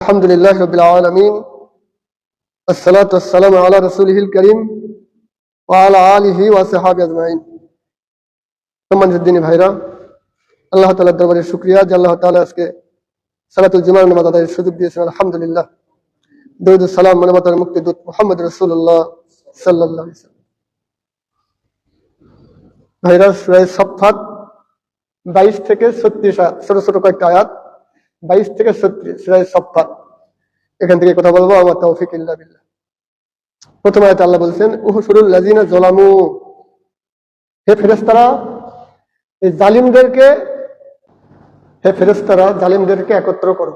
আলহামদুলিল্লাহ রাব্বিল আলামিন আসসালাতু ওয়াসসালামু আলা রাসূলিহিল কারীম ওয়া আলা আলিহি ওয়া সাহবিহি আজমাইন। সম্মানিত দিনী ভাইরা, আল্লাহ তাআলার দরবারে শুকরিয়া যে আল্লাহ তাআলা আজকে সালাতুল জুমার নামাজ আদায়ের সুযোগ দিয়েছেন। আলহামদুলিল্লাহ। দরুদ ও সালাম মানবতার মুক্তিদূত মুহাম্মদ রাসূলুল্লাহ সাল্লাল্লাহু আলাইহি ওয়াসাল্লাম। ভাইরা, সূরা সাফফাত 22 থেকে 36 আয়াত, ছোট ছোট কয়েকটা আয়াত, 22 থেকে 36 সূরা সাফফাত, এখান থেকে কথা বলবো। আমার তৌফিক ইল্লা বিল্লাহ। প্রথম আয়াতে আল্লাহ বলছেন, উহশুরুল লাযিনা যালামু, হে ফেরেশতারা জালিমদেরকে একত্র করো।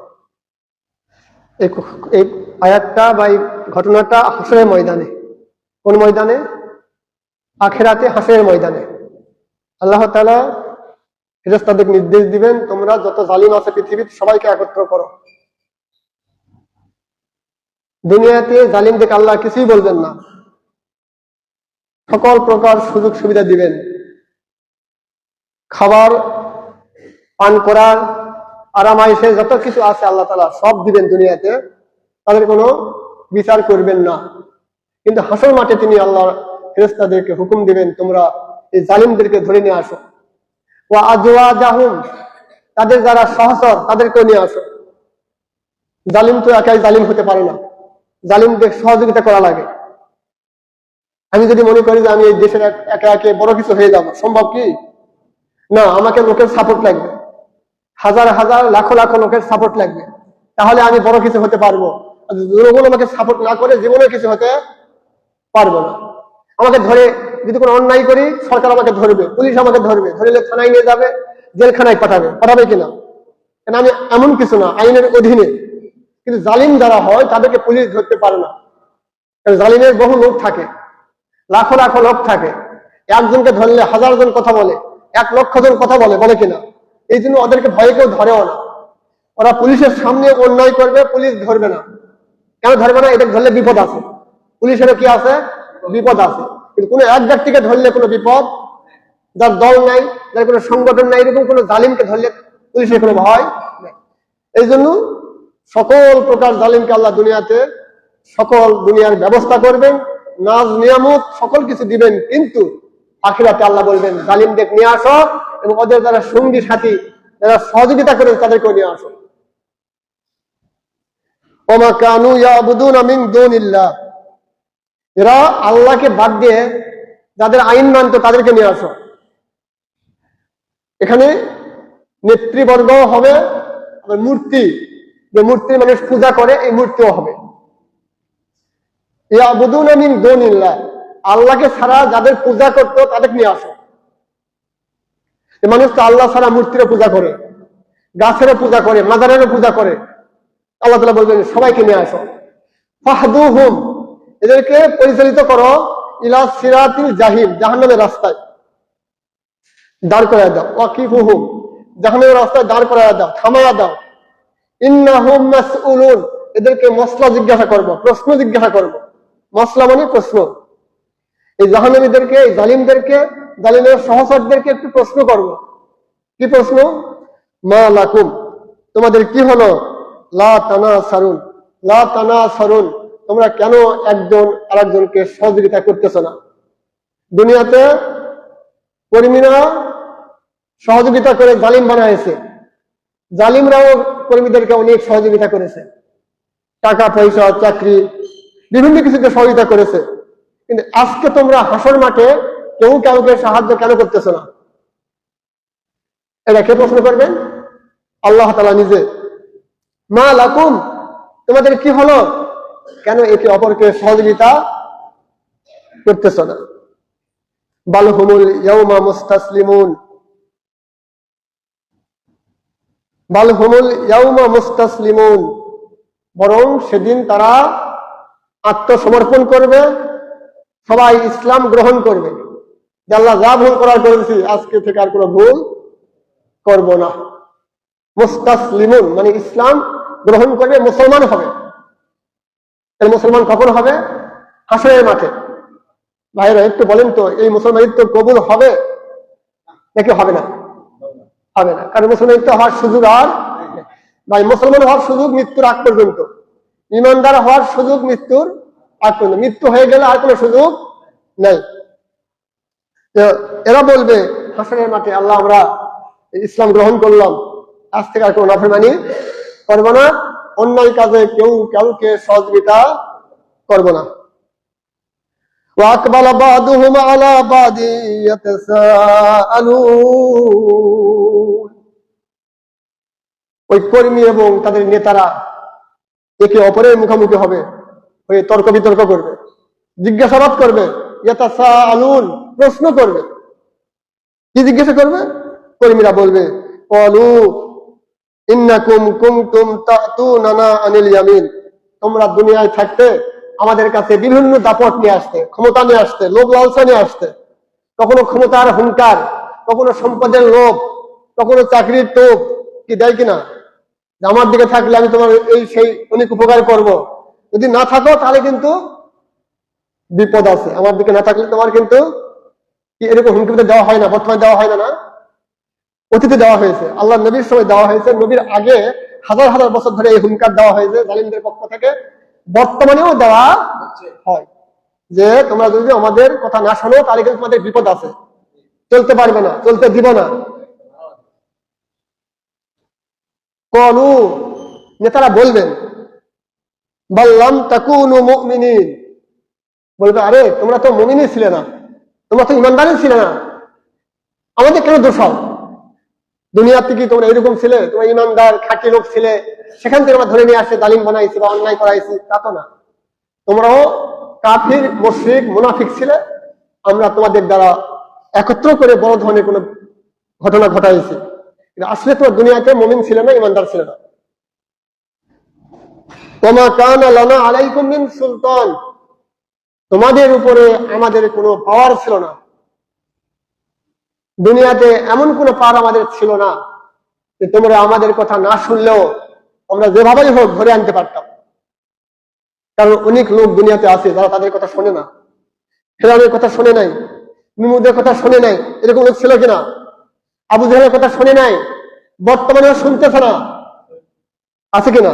এই আয়াতটা বা এই ঘটনাটা হাসরের ময়দানে। কোন ময়দানে? আখিরাতে, হাসরের ময়দানে আল্লাহ তাআলা ফেরেশতাদের নির্দেশ দিবেন, তোমরা যত জালিম আছে পৃথিবীতে সবাইকে একত্র করো। দুনিয়াতে জালিমদেরকে আল্লাহ কিছুই বলবেন না, সকল প্রকার সুযোগ সুবিধা দিবেন, খাবার পান করার, আরামাইশে যত কিছু আছে আল্লাহ তাআলা সব দিবেন দুনিয়াতে, তাদের কোনো বিচার করবেন না। কিন্তু হাসর মাঠে তিনি আল্লাহ ফেরেশতাদেরকে হুকুম দিবেন, তোমরা এই জালিমদেরকে ধরে নিয়ে আসো। ওয়া আজওয়াজাহুম, তাদের যারা সহচর তাদেরকে নিয়ে আসো। জালিম তো একাই জালিম হতে পারে না, জালিমদের সহযোগিতা করা লাগে। আমি যদি মনে করি যে আমি এই দেশের একে একে বড় কিছু হয়ে যাব, সম্ভব কি? না, আমাকে লোকের সাপোর্ট লাগবে, হাজার হাজার লাখো লাখো লোকের সাপোর্ট লাগবে, তাহলে আমি বড় কিছু হতে পারবো। জনগণ আমাকে সাপোর্ট না করে জীবনে কিছু হতে পারবো না। আমাকে ধরে যদি কোনো অন্যায় করি, সরকার আমাকে ধরবে, পুলিশ আমাকে ধরবে, ধরলে থানায় নিয়ে যাবে, জেলখানায় পাঠাবে কিনা? কেন আমি এমন কিছু না, আইনের অধীনে। কিন্তু জালিম যারা হয় তাদেরকে পুলিশ ধরতে পারে না, কারণ জালিমের বহু লোক থাকে, লাখো লাখো লোক থাকে। একজনকে ধরলে হাজার জন কথা বলে, 1,00,000 জন কথা বলে কিনা? এই জন্য ওদেরকে ভয়ে কেউ ধরেও না। ওরা পুলিশের সামনে অন্যায় করবে, পুলিশ ধরবে না। কেন ধরবে না? এদের ধরলে বিপদ আছে, পুলিশেরও কি আছে? বিপদ আছে। কিন্তু কোনো এক ব্যক্তিকে ধরলে কোনো বিপদ, যার দল নাই, যার কোনো সংগঠন নাই, এরকম কোনো জালিমকে ধরলে পুলিশের কোনো ভয় নেই। এই জন্য সকল প্রকার জালিমকে আল্লাহ দুনিয়াতে সকল দুনিয়ার ব্যবস্থা করবেন, নাজ নিয়ামত সকল কিছু দিবেন, কিন্তু আখিরাতে আল্লাহ বলবেন জালিমদের নিয়ে আসো এবং ওদের যারা সঙ্গী সাথী, যারা সহযোগিতা করে তাদেরকে নিয়ে আসো। ওমা কানু ইয়াবুদুনা মিন দুনিল্লাহ, এরা আল্লাহকে বাদ দিয়ে যাদের আইন মানত তাদেরকে নিয়ে আসো। এখানে নেতৃবর্গ হবে, মূর্তি, যে মূর্তি মানুষ পূজা করে, এই মূর্তিও হবে। ইয়াবুদুনা মিন দুনিল্লাহ, আল্লাহকে ছাড়া যাদের পূজা করতো তাদেরকে নিয়ে আসো। মানুষ তো আল্লাহ ছাড়া মূর্তিরও পূজা করে, গাছেরও পূজা করে, মাজারেরও পূজা করে। আল্লাহ তাআলা বলবেন সবাইকে নিয়ে আসো। ফাহদুহুম, এদেরকে পরিচালিত করো ইলা সিরাতিল জাহিম, জাহান্নামের রাস্তায় দাঁড় করায় দাও। ওয়াকিফুহুম, জাহান্নামের রাস্তায় দাঁড় করায় দাও, থামায়া দাও। ইন্নাহুম মাসউলুন, এদেরকে মসলা জিজ্ঞাসা করব, প্রশ্ন জিজ্ঞাসা করব। মসলা মানে প্রশ্ন। এই জাহান্নামীদেরকে, এই জালিমদেরকে, জালিমের সহচরদেরকে একটু প্রশ্ন করব। কি প্রশ্ন? মা লাকুম, তোমাদের কি হলো? লা তানাসারুন, লা তানাসারুন, তোমরা কেন একজন আরেকজনকে সহযোগিতা করতেছ না? দুনিয়াতে কর্মীরা সহযোগিতা করে জালিম বানাইছে, জালিমরাও কর্মীদেরকে অনেক সহযোগিতা করেছে, টাকা পয়সা, চাকরি, বিভিন্ন কিছুতে সহযোগিতা করেছে। কিন্তু আজকে তোমরা হাসর মাঠে কেউ কাউকে সাহায্য কেন করতেছ না? এটা কে প্রশ্ন করবেন? আল্লাহ তাআলা নিজে। মা লাকুম, তোমাদের কি হলো, কেন একে অপরকে সহযোগিতা করতেছ না? বাল হুমুল ইয়াউমা মুস্তাসলিমুন, বাল হুমুল ইয়াউমা মুস্তাসলিমুন, বরং সেদিন তারা আত্মসমর্পণ করবে, সবাই ইসলাম গ্রহণ করবে, যে আল্লাহ যা ভুল করার করেছি আজকে থেকে আর কোনো ভুল করব না। মুস্তাসলিমুন মানে ইসলাম গ্রহণ করবে, মুসলমান হবে। মুসলমান কখন হবে? হাসরের মাঠে। ভাইরা একটু বলেন তো, এই মুসলমানিত্ব কবুল হবে নাকি হবে না? হবে না, কারণ মুসলমানিত্ব হওয়ার সুযোগ আর ভাই মুসলমান হওয়ার সুযোগ মৃত্যুর আগ পর্যন্ত, ইমানদার হওয়ার সুযোগ মৃত্যুর আগ পর্যন্ত, মৃত্যু হয়ে গেলে আর কোনো সুযোগ নাই। এরা বলবে হাসরের মাঠে, আল্লাহ আমরা ইসলাম গ্রহণ করলাম, আজ থেকে আর কোনো নাফরমানি করবো না, অন্যায় কাজে কেউ কাউকে সহযোগিতা করবো না। وَأَقْبَلَ بَعْضُهُمْ عَلَى بَعْضٍ يَتَسَاءَلُونَ। ওই কর্মী এবং তাদের নেতারা একে অপরের মুখোমুখি হবে, হয়ে তর্ক বিতর্ক করবে, জিজ্ঞাসাবাদ করবে, ইয়াতাসাআলুন, প্রশ্ন করবে। কি জিজ্ঞাসা করবে? কর্মীরা বলবে, ক্বালু ইন্নাকুম কুনতুম তা'তুনানা আনিল ইয়ামিন, তোমরা দুনিয়ায় থাকতে আমাদের কাছে বিভিন্ন দাপট নিয়ে আসতে, ক্ষমতা নিয়ে আসতে, লোভ লালসা নিয়ে আসতে, কখনো ক্ষমতার হুঙ্কার, কখনো সম্পদের লোভ, কখনো চাকরির টোপ, কি দেয় কিনা, আমার দিকে থাকলে আমি তোমার এই সেই অনেক উপকার করব, যদি না থাকো তাহলে কিন্তু বিপদ আছে, আমার দিকে না থাকলে তোমার কিন্তু কি, এরকম হুমকি দেওয়া হয় না? বর্তমানে দেওয়া হয় না, অতীতে দেওয়া হয়েছে, আল্লাহ নবীর সময় দেওয়া হয়েছে, নবীর আগে হাজার হাজার বছর ধরে এই হুঙ্কার দেওয়া হয়েছে জালিমদের পক্ষ থেকে, বর্তমানেও দেওয়া হয় যে তোমরা যদি আমাদের কথা না শোনো তাহলে কিন্তু তোমাদের বিপদ আছে, চলতে পারবে না, চলতে দিব না। ক্বালু, নেতারা বলবেন, বাল লাম তাকুনু মুমিনিন, বলবে আরে তোমরা তো মুমিনই ছিলে না, তোমরা তো ইমানদারই ছিলে না, আমাদের কেন দোষাও? দুনিয়াতে কি তোমরা এরকম ছিলে? তোমরা ইমানদার খাঁটি লোক ছিলে, সেখান থেকে আমরা ধরে নিয়ে আসে জালিম বানাইছি বা অন্যায় করাইছি, তা তো না। তোমরাও কাফির, মুশরিক, মুনাফিক ছিলে, আমরা তোমাদের দ্বারা একত্র করে বড় ধরনের কোন ঘটনা ঘটাইছি, আসলে তোমার দুনিয়াতে মুমিন ছিল না, ইমানদার ছিল না। ওমা কানা লানা আলাইকুম মিন সুলতান, তোমাদের উপরে আমাদের কোনো পাওয়ার ছিল না, দুনিয়াতে এমন কোনো পাওয়ার আমাদের ছিল না যে তোমরা আমাদের কথা না শুনলেও আমরা যেভাবেই হোক ধরে আনতে পারতাম। কারণ অনেক লোক দুনিয়াতে আছে যারা তাদের কথা শোনে না, ফেরাউনের কথা শোনে নাই, নমরুদের কথা শোনে নাই, এরকম লোক ছিল কিনা? আবু জাহেলের কথা শোনে নাই, বর্তমানে শুনতেছে না, আছে কিনা?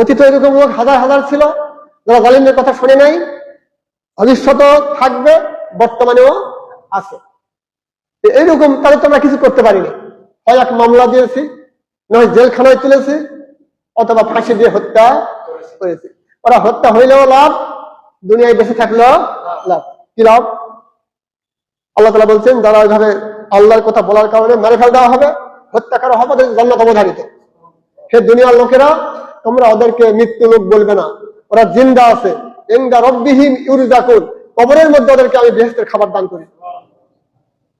অতীত এরকম লোক হাজার হাজার ছিল যারা জালিমদের কথা শোনে নাই, ভবিষ্যৎ থাকবে, বর্তমানেও আছে। এইরকম তাদের তো আমরা কিছু করতে পারিনি, হয় এক মামলা দিয়েছি, নয় জেলখানায় তুলেছি, অথবা ফাঁসি দিয়ে হত্যা করেছি। ওরা হত্যা হইলেও লাভ, দুনিয়ায় বেঁচে থাকলেও লাভ। কি লাভ? আল্লাহ তাআলা বলছেন যারা ওইভাবে আল্লাহর কথা বলার কারণে মেরে ফেল দেওয়া হবে, হত্যা করা হবে, ওদের জান্নাত অবধারিত। হে দুনিয়ার লোকেরা, তোমরা ওদেরকে মৃত্যু লোক বলবে না, ওরা জিন্দা আছে, ইনদা রাব্বিহিম ইউরজাকুন, কবরের মধ্যে ওদেরকে আমি বেহেশতের খাবার দান করি।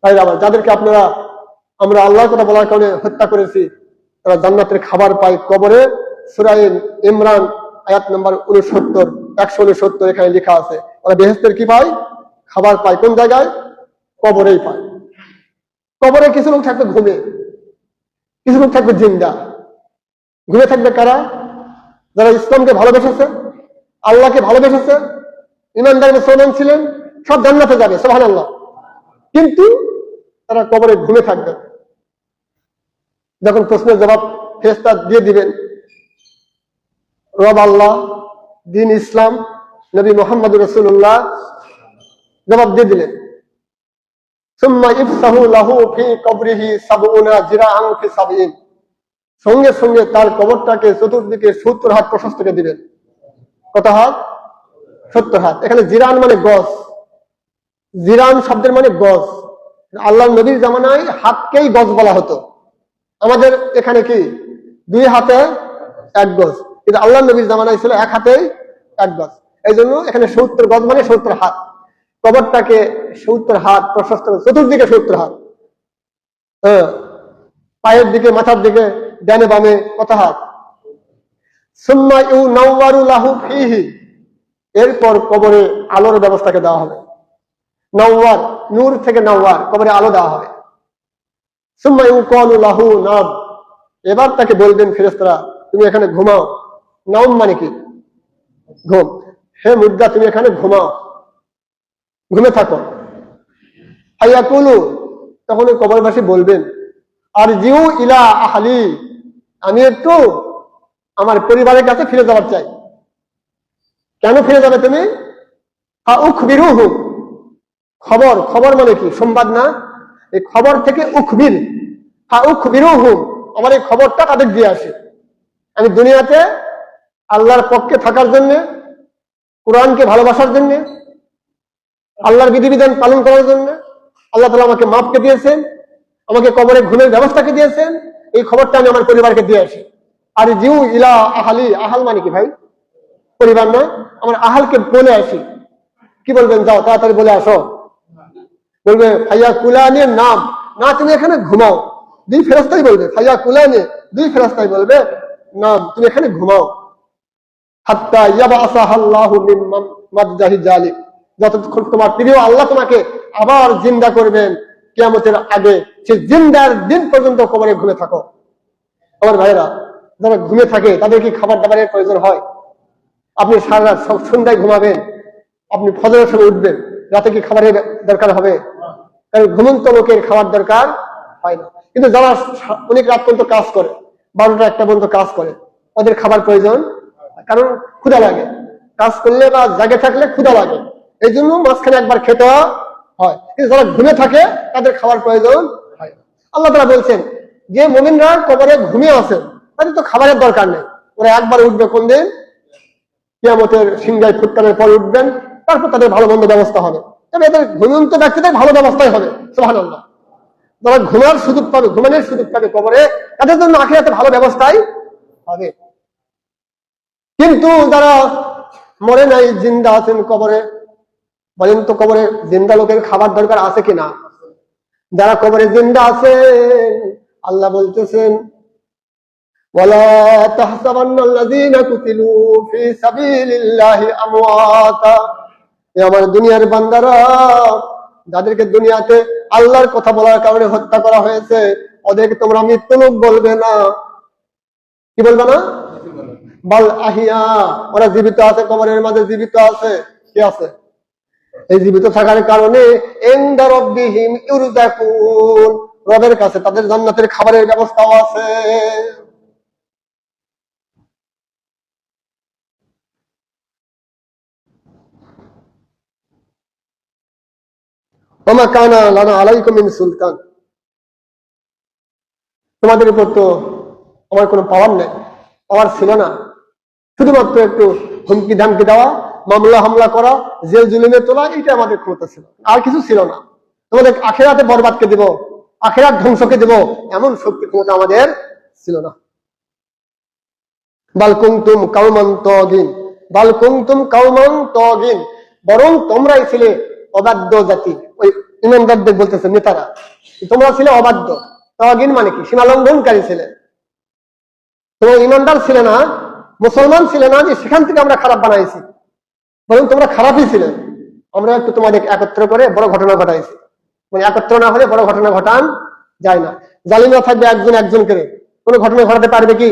তাই আবার যাদেরকে আমরা আল্লাহর কথা বলার কারণে হত্যা করেছি, তারা জান্নাতের খাবার পায় কবরে। সূরা ইমরান আয়াত নাম্বার 69, 169 এখানে লেখা আছে, ওরা বেহেশতের কি পায়? খাবার পায়। কোন জায়গায়? কবরেই পায়। কবরে কিছু লোক থাকবে ঘুমে, কিছু লোক থাকবে জিন্দা। ঘুমে থাকবে কারা? যারা ইসলামকে ভালোবেসেছে, আল্লাহকে ভালোবেসেছে, ইমানদার মুসলমান ছিলেন, সব জান্নাতে যাবে, সুবহানাল্লাহ। কিন্তু তারা কবরে ঘুমে থাকবে। যখন প্রশ্নের জবাব ফেরেশতা দিয়ে দিবেন, রব আল্লাহ, দিন ইসলাম, নবী মুহাম্মদুর রাসূলুল্লাহ জবাব দিয়ে দিলেন, সুম্মা ইফসাহু লাহু ফি কবরিহি 70 জিরাআন ফি 70, সঙ্গে সঙ্গে তার কবরটাকে চতুর্দিকে 70 হাত প্রশস্ত করে দিবেন। কত হাত? 70 হাত। এখানে জিরান মানে গজ, জিরান শব্দের মানে গজ। আল্লাহ নবীর জামানায় হাতকেই গজ বলা হতো, আমাদের এখানে কি 2 হাতে 1 গজ, কিন্তু আল্লাহ নবীর জামানায় ছিল 1 হাতেই 1 গজ। এই জন্য এখানে 70 গজ মানে 70 হাত। কবরটাকে 70 হাত প্রশস্ত, চতুর্দিকে 70 হাত, পায়ের দিকে, মাথার দিকে, ডানে বামে কত হাত? সুম্মা ইউনাওয়ারু লাহু ফিহি, এরপর কবরে আলোর ব্যবস্থাকে দেওয়া হবে। নাওয়ার, নূর থেকে নাওয়ার, কবরে আলো দেওয়া হবে। সুম্মা ইউকালু লাহু নাম, এবার তাকে বলবেন ফেরেশতারা, তুমি এখানে ঘুমাও। নাম মানে কি? ঘুম। হে মুর্দা, তুমি এখানে ঘুমাও, ঘুমে থাকো। ফায়াকুলু, তখন কবরবাসী বলবেন, আরজিউ ইলা আহলি, আমি একটু আমার পরিবারের কাছে ফিরে যাওয়ার চাই। কেন ফিরে যাবে তুমি? উখবিরুহু, খবর, খবর মানে কি? সংবাদ না? এই খবর থেকে উখবির, উখবিরুহু, আমার এই খবরটা তাদের দিয়ে আসে। আমি দুনিয়াতে আল্লাহর পক্ষে থাকার জন্য, কোরআনকে ভালোবাসার জন্য, আল্লাহর বিধিবিধান পালন করার জন্য আল্লাহ তাআলা আমাকে মাফকে দিয়েছেন, আমাকে কবরে ঘুমের ব্যবস্থাকে দিয়েছেন। এই খবরটা আমি আমার পরিবারকে দিয়ে আসি। আর জিউ ইলা আহালি, আহাল মানে কি ভাই? পরিবার না? আমার আহালকে বলে আসি। কি বলবেন? যাও তাড়াতাড়ি বলে আসো। বলবে ফাইয়া কুলানি, নাম না, তুমি এখানে ঘুমাও। দুই ফেরেশতাই বলবে ফাইয়া কুলানি, দুই ফেরেশতাই বলবে নাম, তুমি এখানে ঘুমাও। হাত্তা ইয়াবআসাহাল্লাহু মিন মাদজাহি জালিক, যতক্ষণ তোমার প্রিয় আল্লাহ তোমাকে আবার জিন্দা করবেন কিয়ামতের আগে, সে জিন্দার দিন পর্যন্ত কবরে ঘুমে থাকো। আমার ভাইরা, যারা ঘুমে থাকে তাদের কি খাবার দাবারের প্রয়োজন হয়? আপনি সারা রাত সন্ধ্যায় ঘুমাবেন, আপনি ফজরের সময় উঠবেন, রাতে কি খাবারের দরকার হবে? কারণ ঘুমন্ত লোকের খাবার দরকার হয় না। কিন্তু যারা অনেক রাত পর্যন্ত কাজ করে, 12টা 1টা পর্যন্ত কাজ করে, ওদের খাবার প্রয়োজন, কারণ ক্ষুধা লাগে। কাজ করলে বা জাগে থাকলে ক্ষুধা লাগে, এই জন্য মাঝখানে একবার খেতে হয়। কিন্তু যারা ঘুমে থাকে তাদের খাবার প্রয়োজন হয়। আল্লাহ তাআলা বলছেন যে মুমিনরা কবরে ঘুমিয়ে আছেন তাদের তো খাবারের দরকার নেই। ওরা একবার উঠবে কোন দিন? কিয়ামতের সিংহায় ফুৎকারের পর উঠবেন, তারপর তাদের ভালো মন্দ ব্যবস্থা হবে। তবে এদের ঘুমন্ত ব্যক্তিদের ভালো ব্যবস্থাই হবে। সুবহানাল্লাহ। যারা ঘুমার সুযোগ পাবে, ঘুমানোর সুযোগ পাবে কবরে, তাদের জন্য আখিরাতে ভালো ব্যবস্থাই হবে। কিন্তু যারা মরে নাই, জিন্দা আছেন কবরে, বলেন তো কবরে জিন্দা লোকের খাবার দরকার আছে কিনা? যারা কবরে জিন্দা আছেন, আল্লাহ বলতেছেন ওয়ালা তাহসাবান্নাল্লাযীনা কুতিলু ফি সাবিলিল্লাহি আমওয়াতা, আমার দুনিয়ার বান্দারা, যাদেরকে দুনিয়াতে আল্লাহর কথা বলার কারণে হত্যা করা হয়েছে, ওদেরকে তোমরা মৃত্যু লোক বলবে না। কি বলবে না? বাল আহিয়া, ওরা জীবিত আছে, কবরের মাঝে জীবিত আছে। কি আছে? এই জীবিত থাকার কারণে ইনদা রাব্বিহিম ইউরযাকুন, রবের কাছে তাদের জান্নাতের খাবারের ব্যবস্থাও আছে। ওমা কানা লানা আলাইকুম মিন সুলতান, তোমাদের উপর তো আমার কোনো পাওয়ার নেই, পাওয়ার ছিল না। শুধুমাত্র একটু হুমকি ধামকি দেওয়া, মামলা হামলা করা, জেল জুলুমে তোলা, এটা আমাদের ক্ষমতা ছিল, আর কিছু ছিল না। তোমাদের আখিরাতে বরবাদকে দেব, আখিরাত ধ্বংসকে দেব, এমন শক্তি ক্ষমতা আমাদের ছিল না। বাল কুনতুম কাওমান তাগিন, বাল কুনতুম কাওমান তাগিন, বরং তোমরাই ছিলে অবাধ্য জাতি। ওই ইমানদারদের বলতেছে নেতারা, তোমরা ছিলে অবাধ্য। তাগিন মানে কি? সীমালঙ্ঘনকারী ছিলে। তোমরা ইমানদার ছিলে না, মুসলমান ছিলে না যে সেখান থেকে আমরা খারাপ বানাইছি, বরং তোমরা খারাপই ছিলে। আমরা একটু তোমাদের একত্র করে বড় ঘটনা ঘটাইছি। মানে একত্র না হলে বড় ঘটনা ঘটান যায় না। জালিমরা থাকবে একজন একজন করে, কোনো ঘটনা ঘটাতে পারবে কি?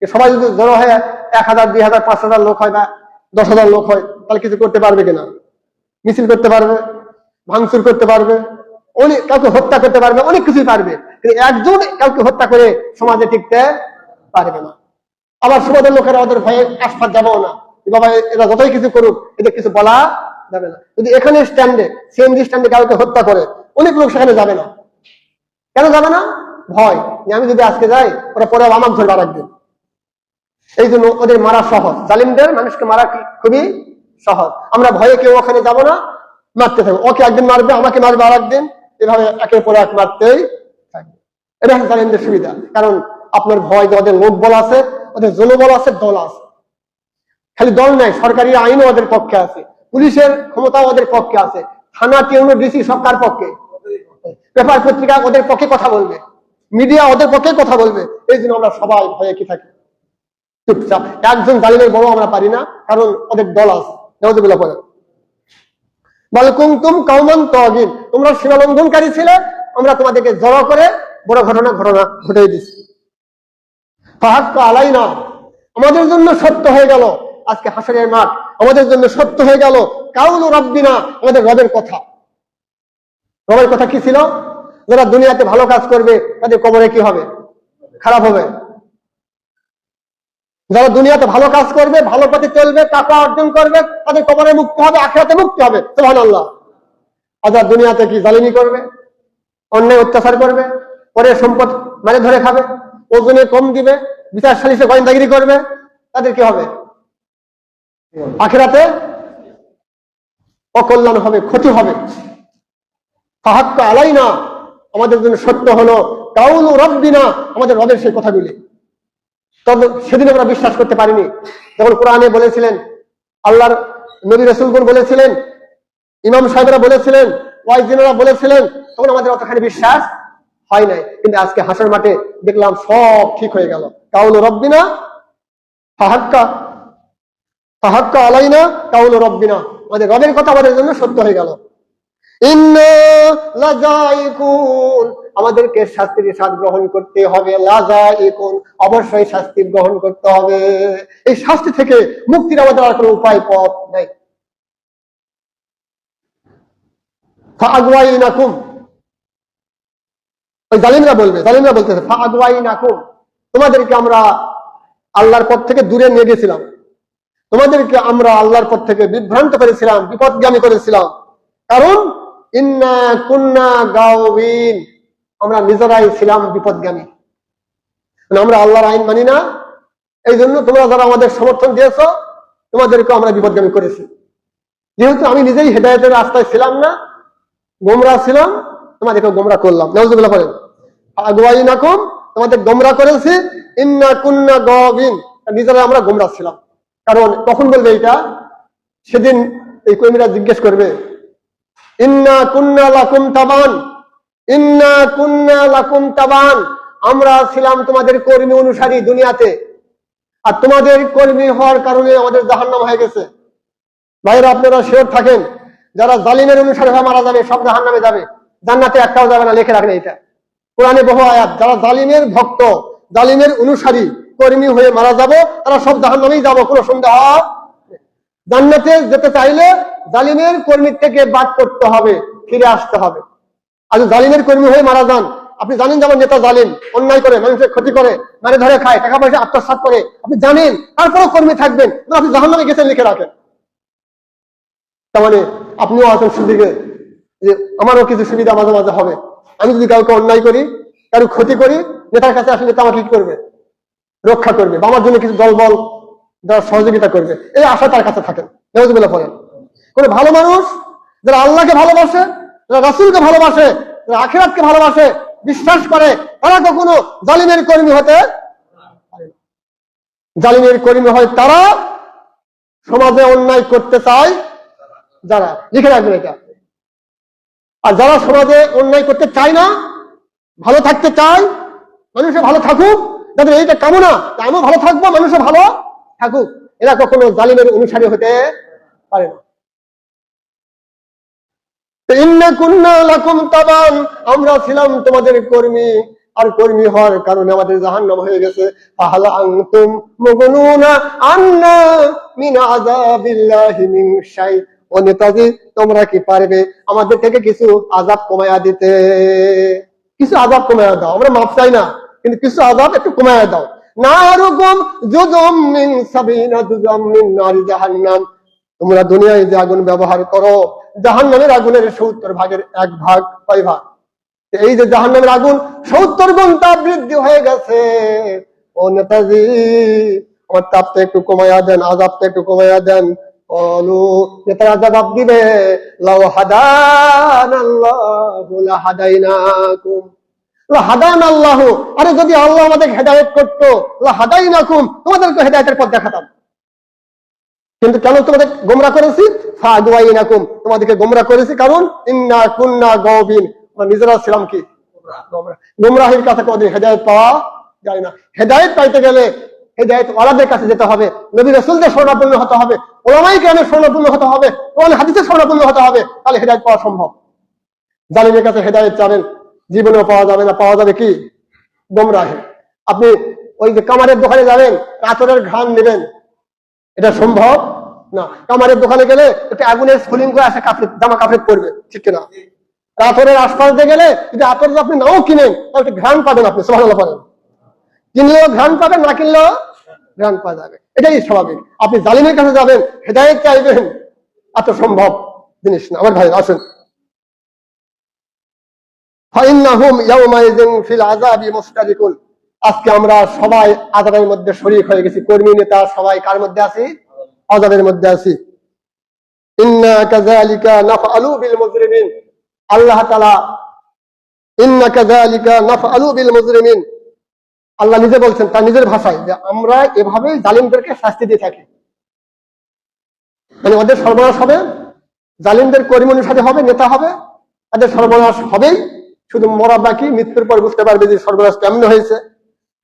সবাই যদি জড়ো হয় 1000, 2000, 5000 লোক হয় বা 10,000 লোক হয়, তাহলে কিছু করতে পারবে কিনা? মিছিল করতে পারবে, ভাঙচুর করতে পারবে, অনেক কাউকে হত্যা করতে পারবে, অনেক কিছুই পারবে। কিন্তু একজন কাউকে হত্যা করে সমাজে টিকতে পারবে না। আবার সমাজের লোকেরা ওদের ভয়ে আশপাশ যাবো না, বাবা এরা যতই কিছু করুক এদের কিছু বলা যাবে না। যদি এখানে স্ট্যান্ডে, সিএনজি স্ট্যান্ডে কাউকে হত্যা করে, অনেক লোক সেখানে যাবে না। কেন যাবে না? ভয় যে আমি যদি আজকে যাই ওরা পরে আমাকে ধরে রাখবে। এই জন্য ওদের মারা সহজ, জালিমদের মানুষকে মারা খুবই সহজ। আমরা ভয়ে কেউ ওখানে যাব না, মারতে থাকবো। ওকে একদিন মারবে, আমাকে মারবে আর একদিন, এভাবে একের পর এক মারতেই থাকবে। এটা হচ্ছে জালিমদের সুবিধা। কারণ আপনার ভয় যে ওদের লোক বল আছে, ওদের জনবল আছে, দল আছে। খালি দল নাই, সরকারি আইনও ওদের পক্ষে আছে, পুলিশের ক্ষমতাও ওদের পক্ষে আছে, থানা টিউনো ডিসি সব কার পক্ষে? পেপার পত্রিকা ওদের পক্ষে কথা বলবে, মিডিয়া ওদের পক্ষে কথা বলবে। এই জন্য আমরা সবাই ভয়ে কি থাকি? চুপচাপ। একজন জালিমের বড় আমরা পারি না, কারণ ওদের দল আছে। নাউযুবিল্লাহ বলে বাল কুনতুম কাওমান তাগিন, তোমরা সীমালঙ্ঘনকারী ছিলে, আমরা তোমাদেরকে জড়ো করে বড় ঘটনা ঘটাই দিচ্ছি। ফাহাক্কা আলাইনা, আমাদের জন্য সত্য হয়ে গেল আজকে হাসরের মাঠ, আমাদের জন্য সত্য হয়ে গেল কাউলু রাব্বিনা, আমাদের রবের কথা। রবের কথা কি ছিল? যারা দুনিয়াতে ভালো কাজ করবে তাদের কবরে কি হবে? খারাপ হবে। যারা দুনিয়াতে ভালো কাজ করবে, ভালো পথে চলবে, টাকা অর্জন করবে, তাদের কবরে মুক্তি হবে, আখিরাতে মুক্তি হবে, সুবহানাল্লাহ। আর যারা দুনিয়াতে কি জালিমি করবে, অন্যায় অত্যাচার করবে, পরে সম্পদ মানে ধরে খাবে, ওজনে কম দিবে, বিচার সালিশে গোয়েন্দাগিরি করবে, তাদের কি হবে? আখিরাতে অকল্যাণ হবে, ক্ষতি হবে। ফাহাক্কা আলাইনা, আমাদের জন্য সত্য হলো কাউলু রাব্বিনা, আমাদের রবের সেই কথাগুলি। তবে সেদিন আমরা বিশ্বাস করতে পারিনি। যখন কোরআনে বলেছিলেন, আল্লাহর নবী রাসূলগণ বলেছিলেন, ইমাম সাহেবরা বলেছিলেন, ওয়াইজিনরা বলেছিলেন, তখন আমাদের অতখানি বিশ্বাস হয় নাই। কিন্তু আজকে হাসর মাঠে দেখলাম সব ঠিক হয়ে গেল। কাউলু রাব্বিনা ফাহাক্কা আলাইনা কাউলু রাব্বিনা, আমাদের রবের কথা আমাদের জন্য সত্য হয়ে গেল। ইন্না লাযাইকুন, আমাদেরকে শাস্তির স্বাদ গ্রহণ করতে হবে। লাযাইকুন, অবশ্যই শাস্তি গ্রহণ করতে হবে। এই শাস্তি থেকে মুক্তির আমাদের আর কোনো উপায় পথ নাই। ফাআগওয়াইনাকুম, ওই জালিমরা বলতেছে ফাআগওয়াইনাকুম, তোমাদেরকে আমরা আল্লাহর পথ থেকে দূরে নিয়ে গেছিলাম, তোমাদেরকে আমরা আল্লাহর পথ থেকে বিভ্রান্ত করেছিলাম, বিপদগামী করেছিলাম। কারণ ইন্না কুন্না গাওয়িন, আমরা নিজেরাই ছিলাম বিপদগামী, আমরা আল্লাহর আইন মানি না। এই জন্য তোমরা যারা আমাদের সমর্থন দিয়েছো, তোমাদেরকে আমরা বিপদগামী করেছি। যেহেতু আমি নিজেই হেদায়েতের রাস্তায় ছিলাম না, গোমরাহ ছিলাম, তোমাদেরকে গোমরাহ করলাম। নাউযুবিল্লাহ বলেন। আগুয়াইনাকুম, তোমাদের গোমরাহ করেছি। ইন্না কুন্না গাওয়িন, নিজেরা আমরা গোমরাহ ছিলাম। কারণ কখন বলবে এটা? সেদিন এই কর্মীরা জিজ্ঞেস করবে, ইন্না কুন্না লাকুম তাবান, ইন্না কুন্না লাকুম তাবান, আমরা ছিলাম তোমাদের কর্মী অনুসারী দুনিয়াতে, আর তোমাদের কর্মী হওয়ার কারণে আমাদের জাহান্নাম হয়ে গেছে। ভাইরা, আপনারা শিওর থাকেন, যারা জালিমের অনুসারী হয়ে মারা যাবে সব জাহান্নামে যাবে, জান্নাতে একটাও যাবে না। লিখে রাখেন এটা, কোরআনে বহু আয়াত। যারা জালিমের ভক্ত, জালিমের অনুসারী, কর্মী হয়ে মারা যাবো, তারা সব জাহান্নামেই যাবো, কোনো সন্দেহ। জান্নাতে যেতে চাইলে জালিমের কর্মী থেকে বাদ করতে হবে, ফিরে আসতে হবে। আর জালিমের কর্মী হয়ে মারা যান, আপনি জানেন যেমন নেতা জালিম, অন্যায় করে, মানুষের ক্ষতি করে, মানে ধরে খায়, টাকা পয়সা আত্মসাৎ করে, আপনি জানেন, তারপরেও কর্মী থাকবেন, আপনি জাহান্নামে গেছেন, লিখে রাখেন। তার মানে আপনিও আছেন সুবিধে, যে আমারও কিছু সুবিধা মাঝে মাঝে হবে। আমি যদি কাউকে অন্যায় করি, কারো ক্ষতি করি, নেতার কাছে আসলে নেতা আমাকে কি করবে? রক্ষা করবে, বা আমার জন্য কিছু দলবল যারা সহযোগিতা করবে, এই আশা তার কাছে থাকেন। নাউযুবিল্লাহ বলেন। কোন ভালো মানুষ যারা আল্লাহকে ভালোবাসে, যারা রাসূলকে ভালোবাসে, যারা আখিরাতকে ভালোবাসে, বিশ্বাস করে, তারা কখনো জালিমের কর্মী হতে পারে না। জালিমের কর্মী হয় তারা, সমাজে অন্যায় করতে চায় যারা, লিখে রাখবেন এটা। আর যারা সমাজে অন্যায় করতে চায় না, ভালো থাকতে চায়, মানুষে ভালো থাকুক, যাদের এইটা কামনা, আমিও ভালো থাকবো, মানুষে ভালো থাকুক, এরা কখনো জালিমের অনুসারী হতে পারে না। ইন্না কুন্না লাকুম তাবান, আমরা ছিলাম তোমাদের কর্মী, আর কর্মী হওয়ার কারণে আমাদের জাহান্নাম হয়ে গেছে। ফাহাল আনতুম মুগনুনা আন্না মিন আযাবিল্লাহি মিন শাই, ও নেতাজি, তোমরা কি পারবে আমাদের থেকে কিছু আযাব কমায়া দিতে? কিছু আযাব কমায়া দাও, আমরা মাফ চাই না, কিন্তু কিছু আযাব একটু কমায়া দাও। নারুকুম জুজুম মিন সাবিনা জুজাম মিন নারি জাহান্নাম, তোমরা দুনিয়ায় যে আগুন ব্যবহার করো, জাহান্নামের আগুনের 70 ভাগের 1 ভাগ, কয় ভাগ? এই যে জাহান্নামের আগুন 70 গুণ তাপ বৃদ্ধি হয়ে গেছে। ও নেতাজি, আমার তাপটা একটু কমায়া দেন, আযাবটা একটু কমায়া দেন। অলু, নেতারা জবাব দিবে, লাউ হাদানাল্লাহু লাহাদাইনাকুম, লাহাদানাল্লাহু, আরে যদি আল্লাহ আমাদেরকে হেদায়েত করতো, লাহাদাইনাকুম, তোমাদেরকে হেদায়েতের পথ দেখাতাম। কিন্তু কেন তোমাদের গোমরাহ করেছি? ফাআগওয়াইনাকুম, তোমাদেরকে গোমরাহ করেছি কারণ ইন্না কুন্না গাওবিন, আমরা নিজেরা ছিলাম কি গোমরাহ। গোমরাহের কাছে কোনদিন হেদায়েত পাওয়া যায় না। হেদায়েত পাইতে গেলে হেদায়েত ওয়ালাদের কাছে যেতে হবে, নবী রাসূলদের শরণাপন্ন হতে হবে, উলামায়ে কেরামের শরণাপন্ন হতে হবে, কোরআন হাদিসের শরণাপন্ন হতে হবে, তাহলে হেদায়েত পাওয়া সম্ভব। জালিমের কাছে হেদায়েত চাবেন, জীবনেও পাওয়া যাবে না, পাওয়া যাবে কি? গোমরাহে। আপনি ওই যে কামারের দোকানে যাবেন, আতরের ঘ্রাণ নেবেন, এটা সম্ভব না। কামারের দোকানে গেলে একটা আগুনের স্ফুলিঙ্গ আসে, জামা কাপড় পরবে, ঠিক কিনা? আতরের আশপাশ দিয়ে গেলে যদি আতর আপনি নাও কিনেন, তাহলে ঘ্রাণ পাবেন, আপনি সুবহানাল্লাহ বলেন। কিনলেও ঘ্রাণ পাবেন, না কিনলেও জ্ঞান পাওয়া যাবে। এটাই স্বাভাবিক। আপনি জালিমের কাছে যাবেন, হেদায়েত চাইবেন, এত সম্ভব জিনিস না। আমার ভাই আসুন, ফাইন্নাহুম ইয়াউমাইযিন ফিল আযাবি মুশতারিকুন। আজকে আমরা সবাই আযাবের মধ্যে শরীক হয়ে গেছি। কর্মী নেতা সবাই কার মধ্যে আছি? আযাবের মধ্যে আছি। ইন্না কাযালিকা নাফআলু বিল মুজরিমিন। আল্লাহ তাআলা ইন্না কাযালিকা নাফআলু বিল মুজরিমিন, আল্লাহ নিজে বলছেন তার নিজের ভাষায় যে আমরা এভাবেই জালিমদেরকে শাস্তি দিয়ে থাকি। মানে ওদের সর্বনাশ হবে, জালিমদের কর্মী অনুসারে হবে, নেতা হবে, তাদের সর্বনাশ হবেই। শুধু মরা বাকি, মৃত্যুর পর বুঝতে পারবে যে সর্বনাশ কেমন হয়েছে,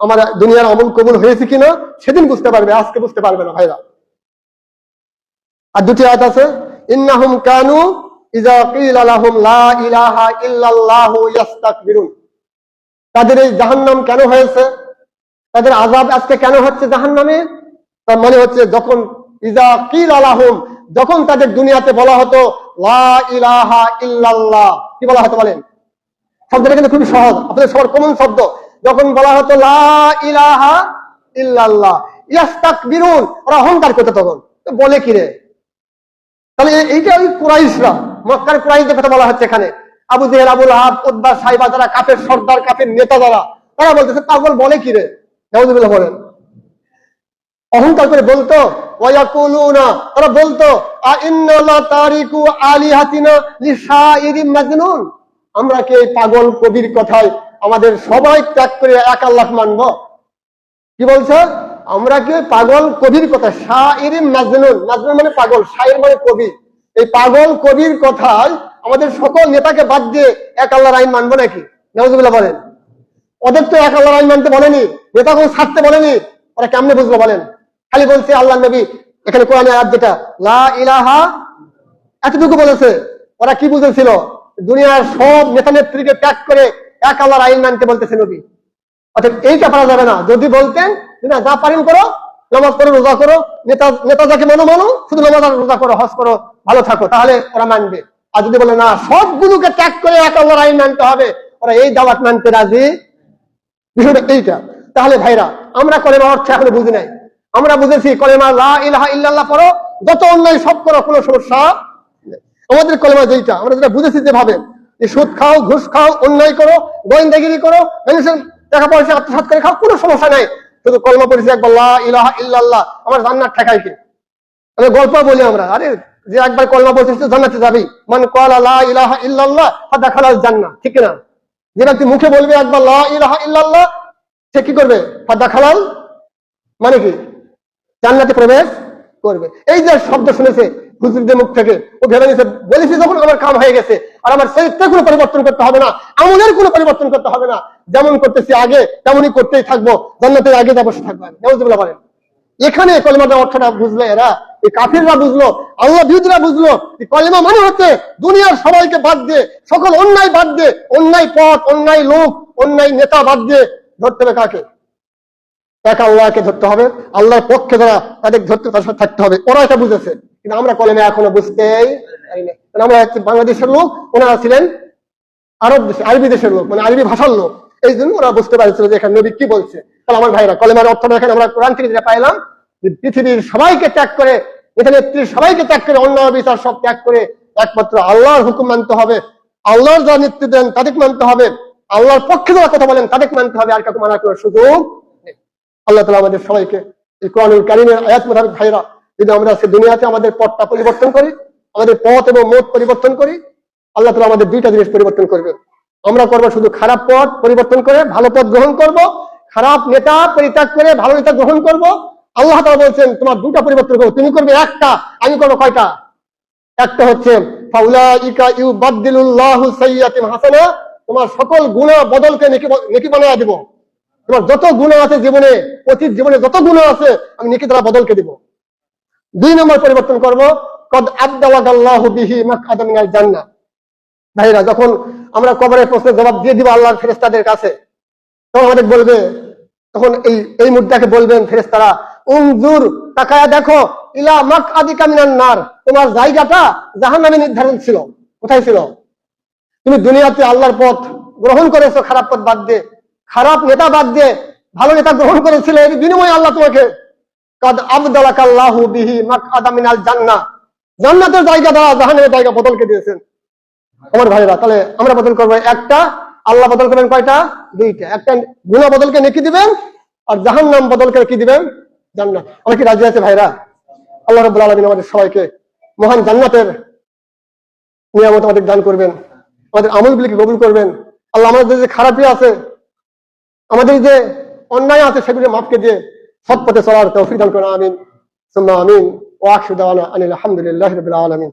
আমার দুনিয়ার আমল কবুল হয়েছে কিনা সেদিন বুঝতে পারবে, আজকে বুঝতে পারবে না ভাইরা। আর দুটি আয়াত আছে, ইন্নাহুম কানু ইযা কিলা লাহুম লা ইলাহা ইল্লাল্লাহু ইস্তাকবিরুন। তাদের এই জাহান্নাম কেন হয়েছে, তাদের আযাব আজকে কেন হচ্ছে জাহান্নামে? তার মানে হচ্ছে যখন ইযা কিলা লাহুম, যখন তাদের দুনিয়াতে বলা হতো লা ইলাহা ইল্লাল্লাহ, কি বলা হতো বলেন? শব্দটা কিন্তু খুবই সহজ, আপনাদের সবার কমন শব্দ। যখন বলা হতো লা ইলাহা ইল্লাল্লাহ ইস্তাকবিরুন, ওরা অহংকার করতে, তখন বলে কি রে? তাহলে এইটা ওই কুরাইশরা, মক্কার কুরাইশদের কথা বলা হচ্ছে এখানে। আবু জেহেল, আবু লাহাব, উতবা, সাইবা, যারা কাফের সর্দার, কাফের নেতা যারা, তারা বলতেছে পাগল বলে কি রে? নাউযুবিল্লাহ বলেন। অহংকার করে বলতো, ওয়ায়াকুলুনা, তারা বলতো আইন্না লা তারিকু আলিহাতিনা লিশাইরিন মাজনুন। আমরা কি এই পাগল কবির কথায় আমাদের সবাই ত্যাগ করে এক আল্লাহ মানবো? কি বলছে? আমরা কি পাগল কবির কথা, শাইরিন মাজনুন, মাজনুন মানে পাগল, শাইর মানে কবি, এই পাগল কবির কথায় আমাদের সকল নেতাকে বাদ দিয়ে এক আল্লাহর আইন মানবো নাকি? নাউযুবিল্লাহ বলেন। ওদের তো এক আল্লাহর আইন মানতে বলেনি, নেতা কোনো ছাড়তে বলেনি, ওরা কেমনে বুঝলো বলেন? খালি বলছে আল্লাহ নবী, এখানে কোরআনে আয়াত যেটা লা ইলাহা, এতটুকু বলেছে। ওরা কি বুঝেছিল? দুনিয়ার সব নেতা নেত্রীকে ত্যাগ করে এক আল্লাহর আইন মানতে বলতেছে নবী। অর্থাৎ এইটা পারা যাবে না। যদি বলতেন না, যা পারেন করো, নামাজ করো, রোজা করো, নেতা যাকে মানো মানো, শুধু নামাজ আর রোজা করো, হজ করো, ভালো থাকো, তাহলে ওরা মানবে। আর যদি বলে না, সবগুলোকে ত্যাগ করে এক আল্লাহর আইন মানতে হবে, ওরা এই দাওয়াত মানতে রাজি। বিষয়টা এইটা। তাহলে ভাইরা, আমরা কলেমার অর্থ এখনো বুঝি নাই। আমরা বুঝেছি কলেমা লা ইলাহা ইল্লাল্লাহ পড়ো, যত অন্যায় সব করো, কোনো সমস্যা নেই। আমাদের কলেমা যেটা, আমরা যেটা বুঝেছি যেভাবে, যে সুদ খাও, ঘুষ খাও, অন্যায় করো, গোয়েন্দাগিরি করো, মানুষের টাকা পয়সা আত্মসাৎ করে খাও, কোনো সমস্যা নাই। শুধু কলেমা পড়েছি একবার লা ইলাহা ইল্লাল্লাহ, আমার জান্নাত ঠেকাই কি? আমি গল্প বলি আমরা, আরে যে একবার কলেমা বলছিস তো জান্নাতে যাবি, মান ক্বালা লা ইলাহা ইল্লাল্লাহ ফাদাখালাল জান্নাহ, ঠিক না? যে ব্যক্তি মুখে বলবে একবার লা ইলাহা ইল্লাল্লাহ, সে কি করবে? ফাদাখালাল মানে কি? জান্নাতে প্রবেশ করবে। এই যে শব্দ শুনেছে হুজুরদের মুখ থেকে, ও ভেবে নিয়েছে বলেছি যখন আমার কাম হয়ে গেছে, আর আমার চরিত্রের কোনো পরিবর্তন করতে হবে না, আমলের কোনো পরিবর্তন করতে হবে না, যেমন করতেছি আগে তেমনই করতেই থাকবো, জান্নাতের আগে যাবো থাকবো। নাউযুবিল্লাহ বলেন। এখানে কলেমার অর্থটা বুঝলে এরা, এই কাফিররা বুঝলো, আল্লাহ বিরোধীরা বুঝলো, কলেমা মানে হচ্ছে দুনিয়ার সবাইকে বাদ দিয়ে, সকল অন্যায় বাদ দিয়ে, অন্যায় পথ, অন্যায় লোক, অন্যায় নেতা বাদ দিয়ে ধরতে হবে কাকে? এক আল্লাহকে ধরতে হবে। আল্লাহর পক্ষে যারা, তাদের ধরতে, তার সাথে থাকতে হবে। ওরা এটা বুঝেছে, কিন্তু আমরা কলেমা এখনো বুঝতেই পারি না। আমরা বাংলাদেশের লোক, ওনারা ছিলেন আরব দেশে, আরবি দেশের লোক, মানে আরবি ভাষার লোক। এই জন্য ওরা বুঝতে পারছিল যে এখানে নবী কি বলছে। তাহলে আমার ভাইরা, কলেমার অর্থটা এখানে আমরা কোরআন থেকে যেটা পাইলাম, যে পৃথিবীর সবাইকে ত্যাগ করে, এখানে সবাইকে ত্যাগ করে, অন্যায় বিচার সব ত্যাগ করে একমাত্র আল্লাহর হুকুম মানতে হবে, আল্লাহর যারা নেতৃত্ব দেন তাদের মানতে হবে, আল্লাহর পক্ষে যারা কথা বলেন তাদের মানতে হবে, আর কাউকে মানা করার সুযোগ নেই। আল্লাহ তাআলা আমাদের সবাইকে এই কোরআনুল কারীমের আয়াত মোতাবেক ভাইরা, যদি আমরা আজকে দুনিয়াতে আমাদের পথটা পরিবর্তন করি, আমাদের পথ এবং মত পরিবর্তন করি, আল্লাহ তাআলা আমাদের দুইটা জিনিস পরিবর্তন করবে। আমরা করবো শুধু খারাপ পথ পরিবর্তন করে ভালো পথ গ্রহণ করব, খারাপ নেতা পরিত্যাগ করে ভালো নেতা গ্রহণ করব। আল্লাহ তাআলা বলছেন তোমার দুটা পরিবর্তন করবো, তুমি করবে একটা, আমি করবো কয়টা? একটা হচ্ছে ফাউলাইকা ইউবাদদিলুল্লাহু সাইয়্যাতিহিম হাসানা, তোমার সকল গুনাহ বদলকে নেকি বানায়া দিব। তোমার যত গুনাহ আছে জীবনে, অতীত জীবনে যত গুনাহ আছে, আমি নেকি দ্বারা বদলকে দিব। দুই নম্বর পরিবর্তন করব, কদ আবদালাকাল্লাহু বিহি মাকআদা মিনাল জান্নাহ। ভাইরা, যখন আমরা কবরের প্রশ্নের জবাব দিয়ে দিব আল্লাহর ফেরেশতাদের কাছে, তখন আমাদের বলবে, তখন এই মুদ্রাকে বলবেন ফেরেশতারা, উনজুর, তাকায়া দেখো, ইলা মাকআদিকা মিনান নার, তোমার জায়গাটা জাহান্নামে নির্ধারণ ছিল। কোথায় ছিল? তুমি দুনিয়াতে আল্লাহর পথ গ্রহণ করেছো, খারাপ পথ বাদ দিয়ে, খারাপ নেতা বাদ দিয়ে ভালো নেতা গ্রহণ করেছিলে, এর বিনিময়ে আল্লাহ তোমাকে কাদ আবদালাকাল্লাহু বিহি মাকআদা মিনাল জান্নাহ, জান্নাতের জায়গা দ্বারা জাহান্নামের জায়গা বদলকে দিয়েছেন। আমার ভাইরা, তাহলে আমরা বদল করবো একটা, আল্লাহ বদল করবেন কয়টা? দুইটা। একটা গুনাহ বদলকে নেকি দিবেন, আর জাহান্নাম বদলকে কি দিবেন? জান্নাত। আমরা কি রাজি আছে ভাইরা? আল্লাহ রাব্বুল আলামিন আমাদের সবাইকে মহান জান্নাতের নিয়ামত আমাদের দান করবেন, আমাদের আমলগুলিকে কবুল করবেন। আল্লাহ আমাদের যে খারাপই আছে, আমাদের যে অন্যায় আছে, সেগুলি মাফকে দিয়ে সৎ পথে চলার তৌফিক দান করেন। আমিন সুম্মা আমিন। ওয়া আখিরু দাওয়ানা আনিল হামদুলিল্লাহি রাব্বিল আলামিন।